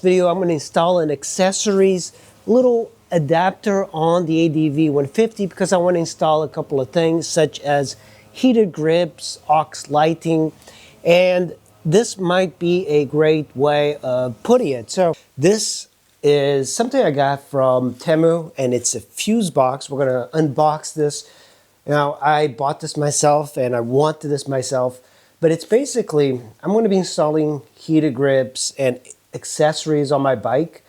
Video I'm going to install an accessories little adapter on the ADV 150 because I want to install a couple of things such as heated grips, aux lighting, and this might be a great way of putting it. So this is something I got from Temu and it's a fuse box. We're going to unbox this. Now I bought this myself and I wanted this myself, but it's basically I'm going to be installing heated grips and accessories on my bike.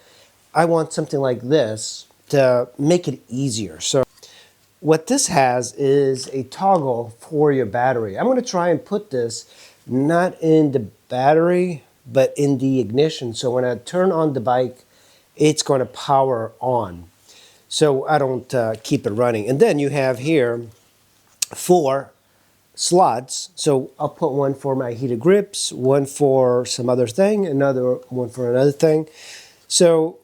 I want something like this to make it easier. So what this has is a toggle for your battery. I'm going to try and put this not in the battery but in the ignition, so when I turn on the bike it's going to power on so I don't keep it running. And then you have here 4 slots, so I'll put one for my heated grips, one for some other thing, another one for another thing. So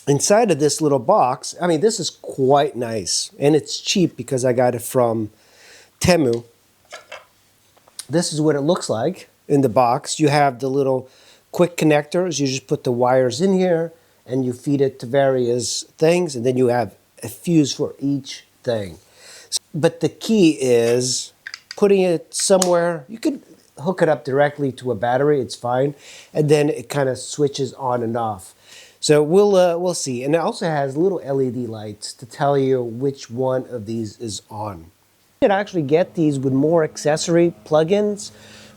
inside of this little box, I mean, this is quite nice and it's cheap because I got it from Temu. This is what it looks like in the box. You have the little quick connectors. You just put the wires in here and you feed it to various things, and then you have a fuse for each thing. But the key is putting it somewhere. You could hook it up directly to a battery, it's fine, and then it kind of switches on and off. So we'll see. And it also has little LED lights to tell you which one of these is on. You can actually get these with more accessory plugins,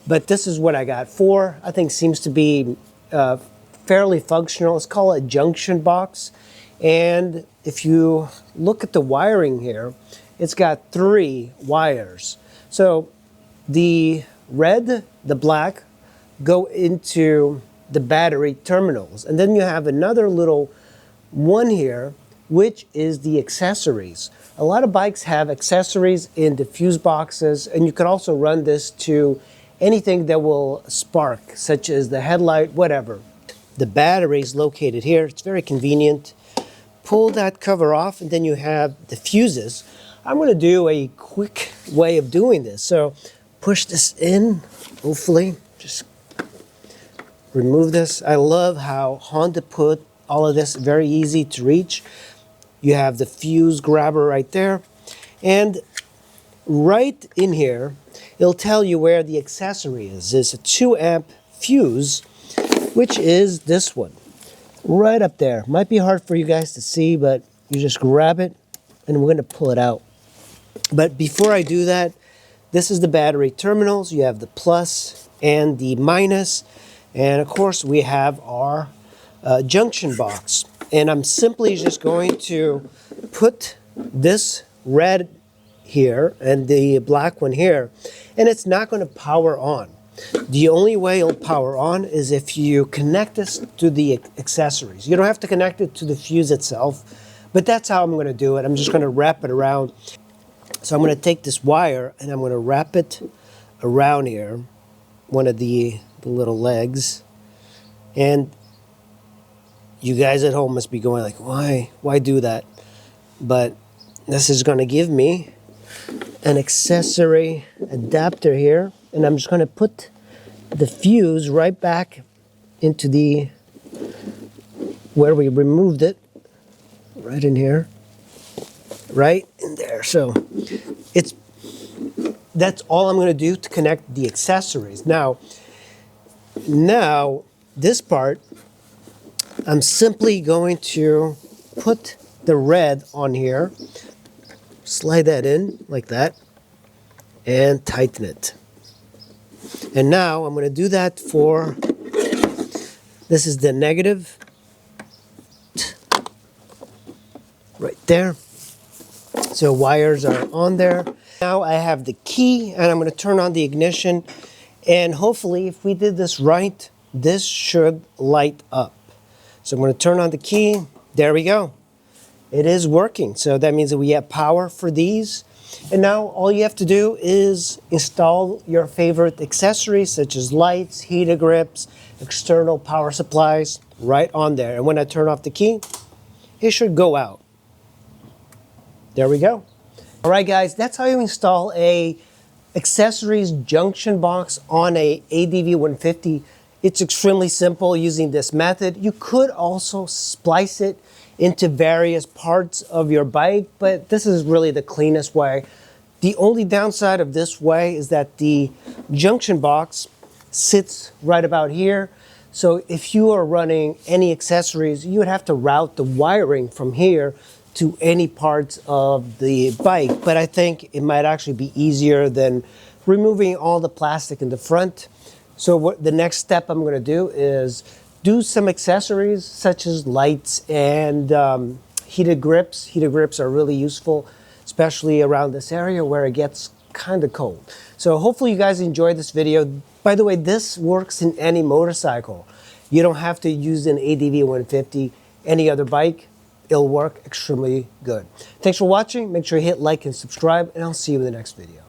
but this is what I got. 4, I think, seems to be fairly functional. It's called a junction box, and if you look at the wiring here, it's got 3 wires. So the red, the black go into the battery terminals. And then you have another little one here, which is the accessories. A lot of bikes have accessories in the fuse boxes, and you can also run this to anything that will spark, such as the headlight, whatever. The battery is located here. It's very convenient. Pull that cover off, and then you have the fuses. I'm going to do a quick way of doing this. So push this in, hopefully. Just remove this. I love how Honda put all of this very easy to reach. You have the fuse grabber right there. And right in here, it'll tell you where the accessory is. It's a 2 amp fuse, which is this one. Right up there. Might be hard for you guys to see, but you just grab it and we're going to pull it out. But before I do that, this is the battery terminals. You have the plus and the minus. And of course, we have our junction box. And I'm simply just going to put this red here and the black one here. And it's not going to power on. The only way it'll power on is if you connect this to the accessories. You don't have to connect it to the fuse itself, but that's how I'm going to do it. I'm just going to wrap it around. So I'm going to take this wire and I'm going to wrap it around here, one of the little legs. And you guys at home must be going like, why do that? But this is going to give me an accessory adapter here. And I'm just going to put the fuse right back into the, where we removed it, right in here. Right in there. So that's all I'm going to do to connect the accessories. Now this part, I'm simply going to put the red on here, slide that in like that, and tighten it. And now I'm going to do that for, this is the negative, right there. So wires are on there. Now I have the key and I'm going to turn on the ignition, and hopefully if we did this right, this should light up. So I'm going to turn on the key. There we go. It is working. So that means that we have power for these. And now all you have to do is install your favorite accessories such as lights, heater grips, external power supplies right on there. And when I turn off the key, it should go out. There we go. All right, guys, that's how you install a accessories junction box on a ADV 150. It's extremely simple using this method. You could also splice it into various parts of your bike, but this is really the cleanest way. The only downside of this way is that the junction box sits right about here. So if you are running any accessories, you would have to route the wiring from here to any parts of the bike. But I think it might actually be easier than removing all the plastic in the front. So what the next step I'm going to do is do some accessories such as lights and heated grips. Heated grips are really useful, especially around this area where it gets kind of cold. So hopefully you guys enjoyed this video. By the way, this works in any motorcycle. You don't have to use an ADV 150, any other bike. It'll work extremely good. Thanks for watching. Make sure you hit like and subscribe, and I'll see you in the next video.